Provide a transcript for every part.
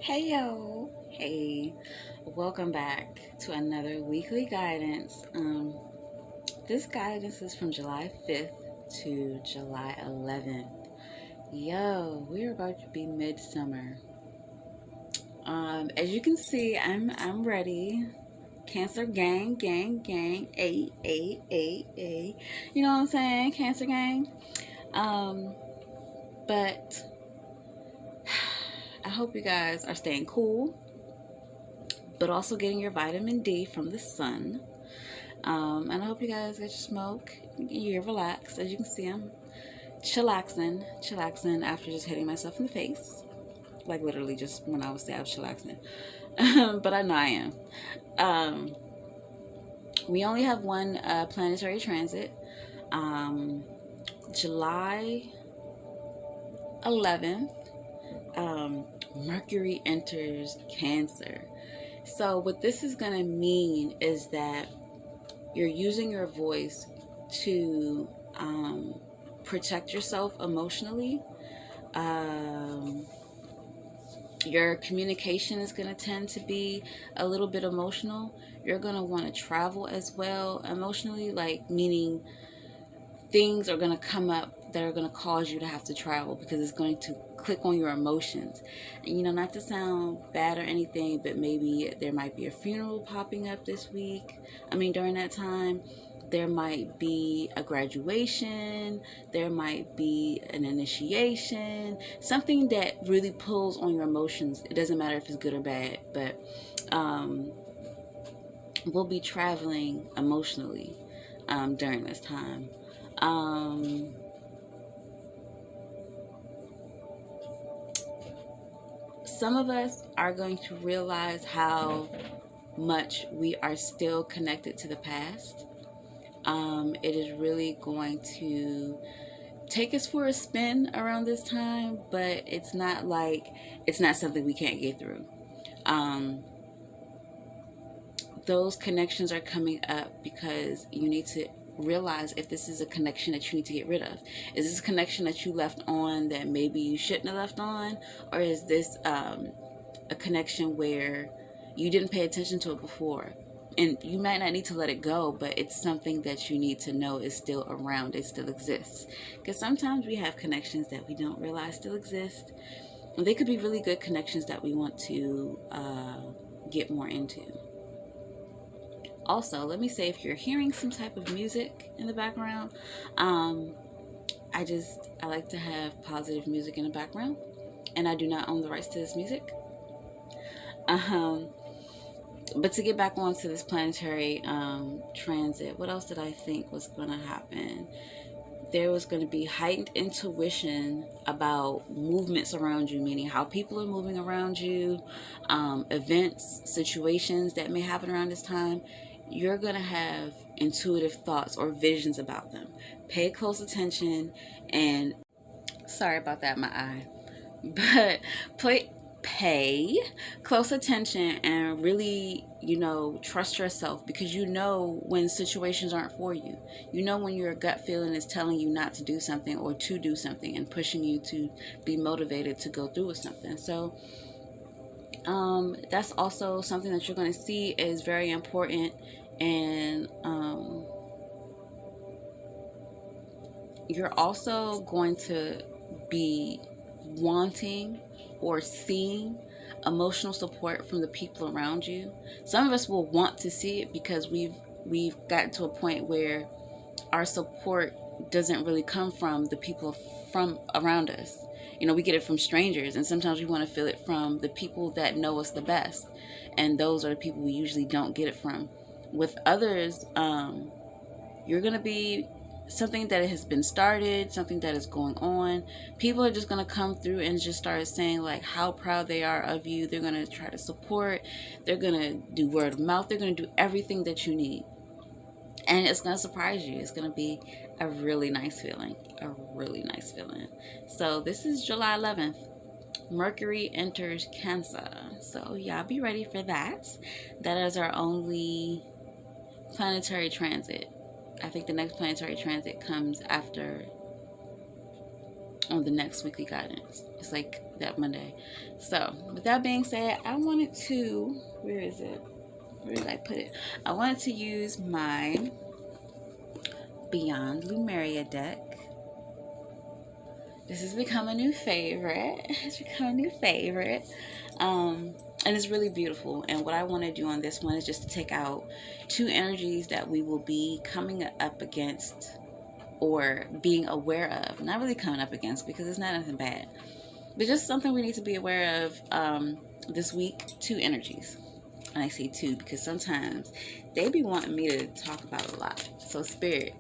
Hey yo, hey, welcome back to another weekly guidance. This guidance is from July 5th to July 11th. Yo, we're about to be midsummer. As you can see, I'm ready. Cancer gang, gang, gang, a. You know what I'm saying? Cancer gang. Um, but I hope you guys are staying cool, but also getting your vitamin D from the sun. And I hope you guys get your smoke. You're relaxed. As you can see, I'm chillaxing after just hitting myself in the face. Like literally just when I was there, I was chillaxing. But I know I am. Um, we only have one planetary transit. Um, July 11th, Mercury enters Cancer. So what this is going to mean is that you're using your voice to protect yourself emotionally. Um, your communication is going to tend to be a little bit emotional. You're going to want to travel as well emotionally, like meaning things are going to come up that are going to cause you to have to travel because it's going to click on your emotions. And not to sound bad or anything, but maybe there might be a funeral popping up this week. During that time, there might be a graduation, there might be an initiation, something that really pulls on your emotions. It doesn't matter if it's good or bad, but we'll be traveling emotionally during this time. Um, some of us are going to realize how much we are still connected to the past. It is really going to take us for a spin around this time, but it's not something we can't get through. Um, those connections are coming up because you need to realize if this is a connection that you need to get rid of. Is this a connection that you left on that maybe you shouldn't have left on? Or is this a connection where you didn't pay attention to it before? And you might not need to let it go, but it's something that you need to know is still around, it still exists. Because sometimes we have connections that we don't realize still exist. And they could be really good connections that we want to get more into. Also, let me say if you're hearing some type of music in the background, um, I like to have positive music in the background, and I do not own the rights to this music. Um, but to get back onto this planetary transit, what else did I think was going to happen? There was going to be heightened intuition about movements around you, meaning how people are moving around you, events, situations that may happen around this time. You're going to have intuitive thoughts or visions about them. Pay close attention and sorry about that, my eye. But pay close attention and really, trust yourself because when situations aren't for you. When your gut feeling is telling you not to do something or to do something and pushing you to be motivated to go through with something. So that's also something that you're going to see is very important. And you're also going to be wanting or seeing emotional support from the people around you. Some of us will want to see it because we've gotten to a point where our support doesn't really come from the people from around us. We get it from strangers, and sometimes we want to feel it from the people that know us the best, and those are the people we usually don't get it from. With others, you're going to be something that has been started, something that is going on. People are just going to come through and just start saying like how proud they are of you. They're going to try to support. They're going to do word of mouth. They're going to do everything that you need. And it's going to surprise you. It's going to be a really nice feeling. A really nice feeling. So this is July 11th. Mercury enters Cancer. So y'all be ready for that. That is our only planetary transit. I think the next planetary transit comes after on the next weekly guidance. It's like that Monday. So with that being said, I wanted to, where is it? Where did I put it? I wanted to use my Beyond Lumeria deck. This has become a new favorite. It's become a new favorite. And it's really beautiful. And what I want to do on this one is just to take out 2 energies that we will be coming up against or being aware of. Not really coming up against, because it's not nothing bad, but just something we need to be aware of this week. 2 energies. And I say 2 because sometimes they be wanting me to talk about a lot. So Spirit,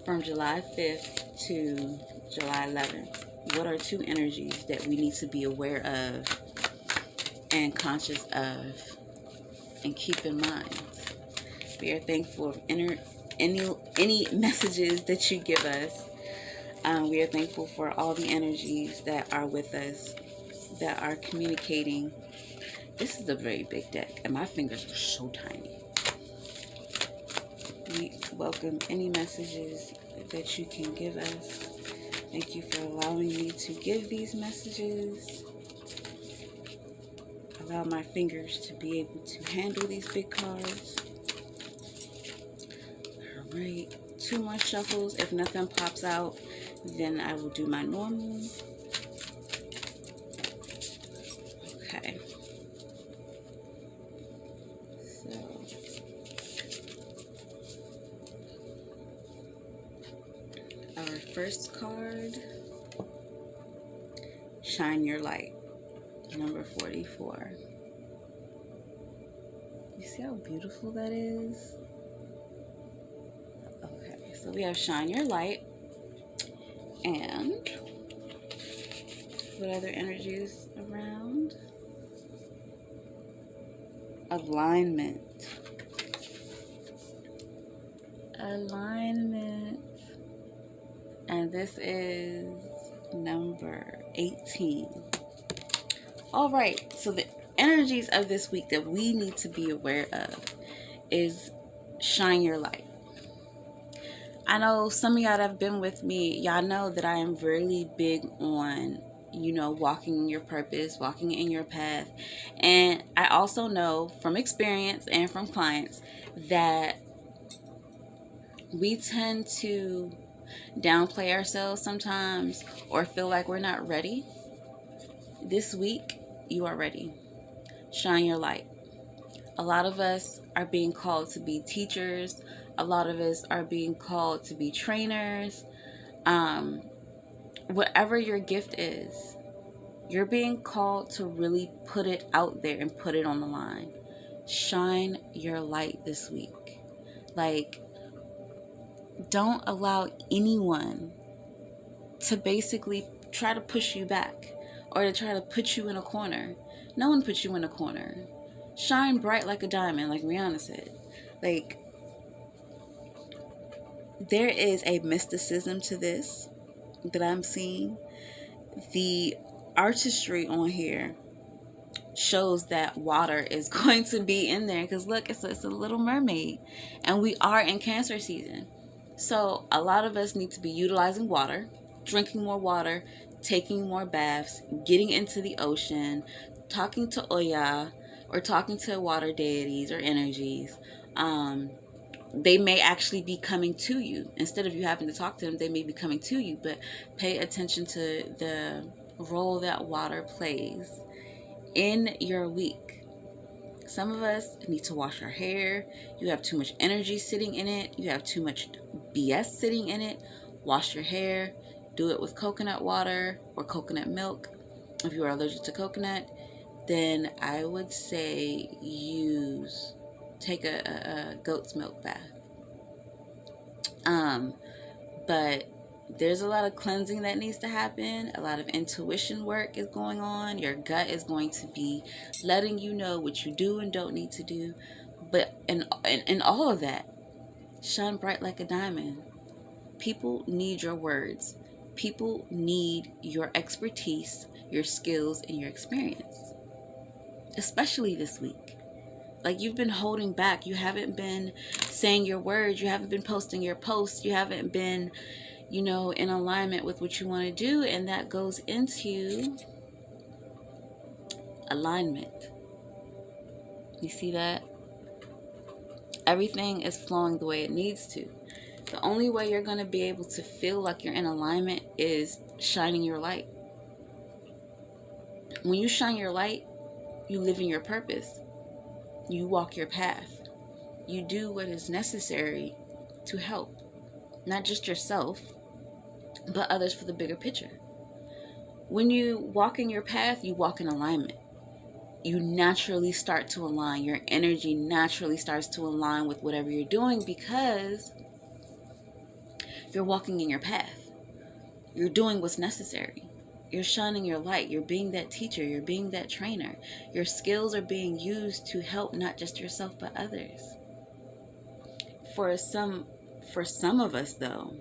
from July 5th to July 11th, what are 2 energies that we need to be aware of and conscious of and keep in mind? We are thankful for any messages that you give us. We are thankful for all the energies that are with us, that are communicating. This is a very big deck, and my fingers are so tiny. We welcome any messages that you can give us. Thank you for allowing me to give these messages. Allow my fingers to be able to handle these big cards. Alright, 2 more shuffles. If nothing pops out, then I will do my normal. Okay. So, our first card, Shine Your Light, number 44. You see how beautiful that is? Okay, so we have Shine Your Light. And what other energies around? Alignment. Alignment. And this is number 18. All right, so the energies of this week that we need to be aware of is Shine Your Light. I know some of y'all that have been with me, y'all know that I am really big on, walking in your purpose, walking in your path. And I also know from experience and from clients that we tend to downplay ourselves sometimes or feel like we're not ready. This week, you are ready. Shine your light. A lot of us are being called to be teachers. A lot of us are being called to be trainers. Whatever your gift is, you're being called to really put it out there and put it on the line. Shine your light this week. Like, don't allow anyone to basically try to push you back or to try to put you in a corner. No one puts you in a corner. Shine bright like a diamond, like Rihanna said. Like, there is a mysticism to this that I'm seeing. The artistry on here shows that water is going to be in there, because look, it's a little mermaid, and we are in Cancer season. So a lot of us need to be utilizing water, drinking more water, taking more baths, getting into the ocean, talking to Oya, or talking to water deities or energies. They may actually be coming to you. Instead of you having to talk to them, they may be coming to you. But pay attention to the role that water plays in your week. Some of us need to wash our hair. You have too much energy sitting in it. You have too much BS sitting in it. Wash your hair. Do it with coconut water or coconut milk. If you are allergic to coconut, then I would say take a goat's milk bath. But there's a lot of cleansing that needs to happen. A lot of intuition work is going on. Your gut is going to be letting you know what you do and don't need to do. But in all of that, shine bright like a diamond. People need your words. People need your expertise, your skills, and your experience. Especially this week. Like, you've been holding back. You haven't been saying your words. You haven't been posting your posts. You haven't been, in alignment with what you want to do. And that goes into alignment. You see that? Everything is flowing the way it needs to. The only way you're going to be able to feel like you're in alignment is shining your light. When you shine your light, you live in your purpose. You walk your path. You do what is necessary to help, not just yourself, but others for the bigger picture. When you walk in your path, you walk in alignment. You naturally start to align. Your energy naturally starts to align with whatever you're doing because you're walking in your path. You're doing what's necessary. You're shining your light. You're being that teacher. You're being that trainer. Your skills are being used to help not just yourself, but others. For some of us, though,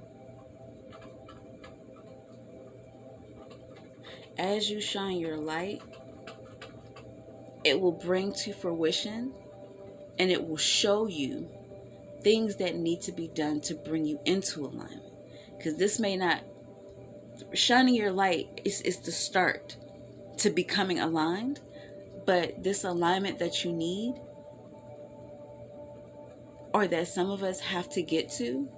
as you shine your light, it will bring to fruition and it will show you things that need to be done to bring you into alignment. Because this may not, shining your light is the start to becoming aligned, but this alignment that you need, or that some of us have to get to,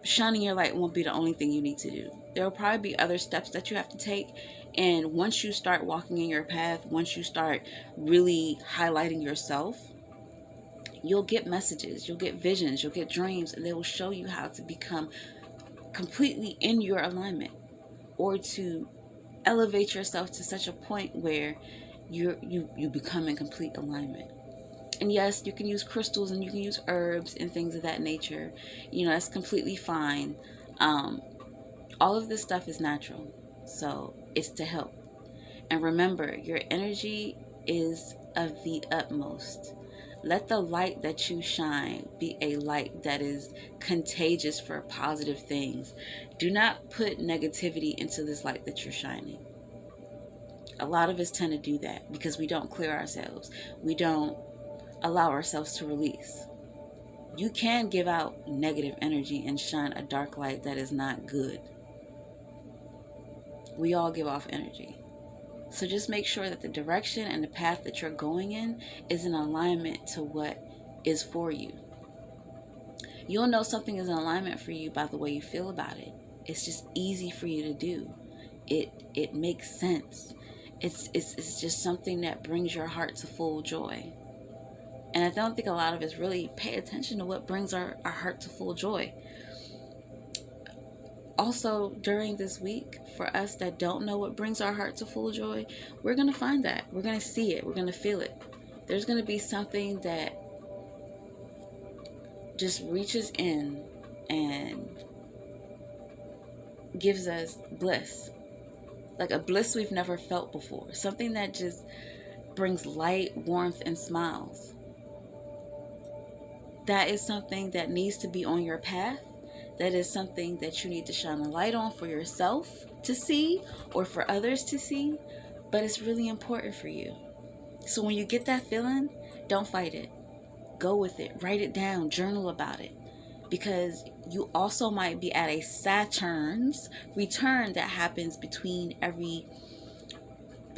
shining your light won't be the only thing you need to do. There will probably be other steps that you have to take. And once you start walking in your path, once you start really highlighting yourself, you'll get messages, you'll get visions, you'll get dreams, and they will show you how to become completely in your alignment, or to elevate yourself to such a point where you become in complete alignment. And yes, you can use crystals and you can use herbs and things of that nature. That's completely fine. All of this stuff is natural, so it's to help. And remember, your energy is of the utmost. Let the light that you shine be a light that is contagious for positive things. Do not put negativity into this light that you're shining. A lot of us tend to do that because we don't clear ourselves. We don't allow ourselves to release. You can give out negative energy and shine a dark light that is not good. We all give off energy. So just make sure that the direction and the path that you're going in is in alignment to what is for you. You'll know something is in alignment for you by the way you feel about it. It's just easy for you to do. It makes sense. It's just something that brings your heart to full joy. And I don't think a lot of us really pay attention to what brings our heart to full joy. Also, during this week, for us that don't know what brings our heart to full joy, we're going to find that. We're going to see it. We're going to feel it. There's going to be something that just reaches in and gives us bliss. Like a bliss we've never felt before. Something that just brings light, warmth, and smiles. That is something that needs to be on your path. That is something that you need to shine a light on for yourself to see or for others to see. But it's really important for you. So when you get that feeling, don't fight it. Go with it. Write it down. Journal about it. Because you also might be at a Saturn's return that happens between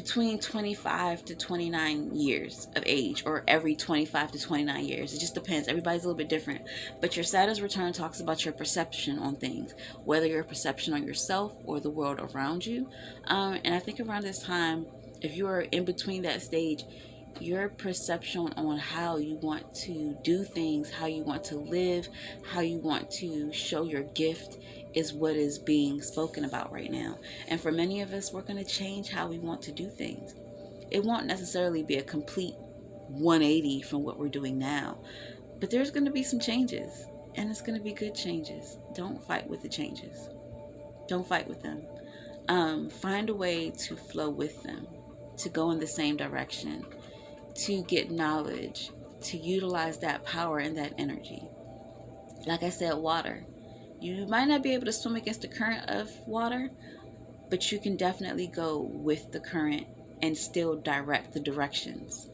25 to 29 years of age, or every 25 to 29 years. It just depends. Everybody's a little bit different. But your Saturn's return talks about your perception on things, whether your perception on yourself or the world around you. And I think around this time, if you are in between that stage, your perception on how you want to do things, how you want to live, how you want to show your gift is what is being spoken about right now. And for many of us, we're going to change how we want to do things. It won't necessarily be a complete 180 from what we're doing now, but there's going to be some changes, and it's going to be good changes. Don't fight with the changes. Don't fight with them. Find a way to flow with them, to go in the same direction, to get knowledge, to utilize that power and that energy. Like I said, water. You might not be able to swim against the current of water, but you can definitely go with the current and still direct the directions.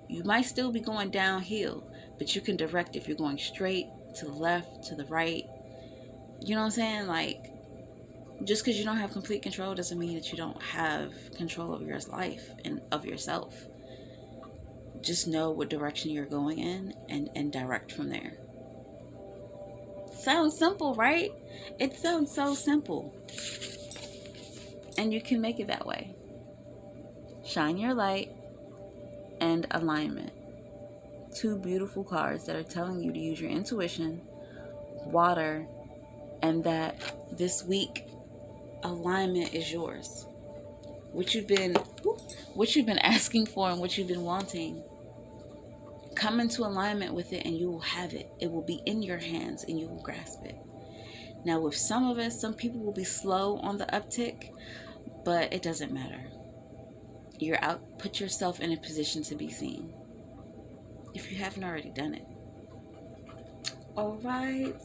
You might still be going downhill, but you can direct if you're going straight, to the left, to the right. You know what I'm saying? Like, just because you don't have complete control doesn't mean that you don't have control of your life and of yourself. Just know what direction you're going in, and direct from there. Sounds simple, right? It sounds so simple. And you can make it that way. Shine your light and alignment. Two beautiful cards that are telling you to use your intuition, water, and that this week alignment is yours. What you've been asking for and what you've been wanting, come into alignment with it and you will have it. It will be in your hands and you will grasp it. Now, with some of us, some people will be slow on the uptick, but it doesn't matter. You're out. Put yourself in a position to be seen if you haven't already done it. All right.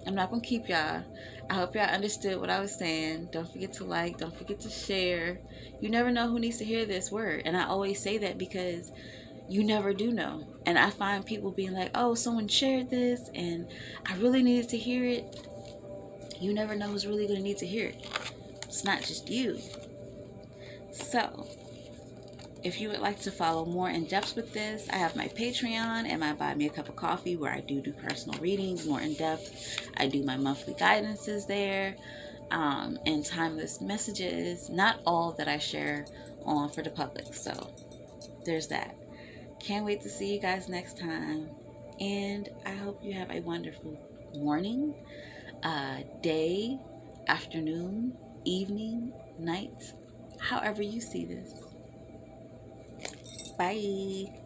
I'm not going to keep y'all. I hope y'all understood what I was saying. Don't forget to like. Don't forget to share. You never know who needs to hear this word. And I always say that because you never do know. And I find people being like, oh, someone shared this and I really needed to hear it. You never know who's really going to need to hear it. It's not just you. So, if you would like to follow more in depth with this, I have my Patreon and my Buy Me a Cup of Coffee where I do personal readings more in depth. I do my monthly guidances there, and timeless messages. Not all that I share on for the public. So there's that. Can't wait to see you guys next time. And I hope you have a wonderful morning, day, afternoon, evening, night, however you see this. Bye.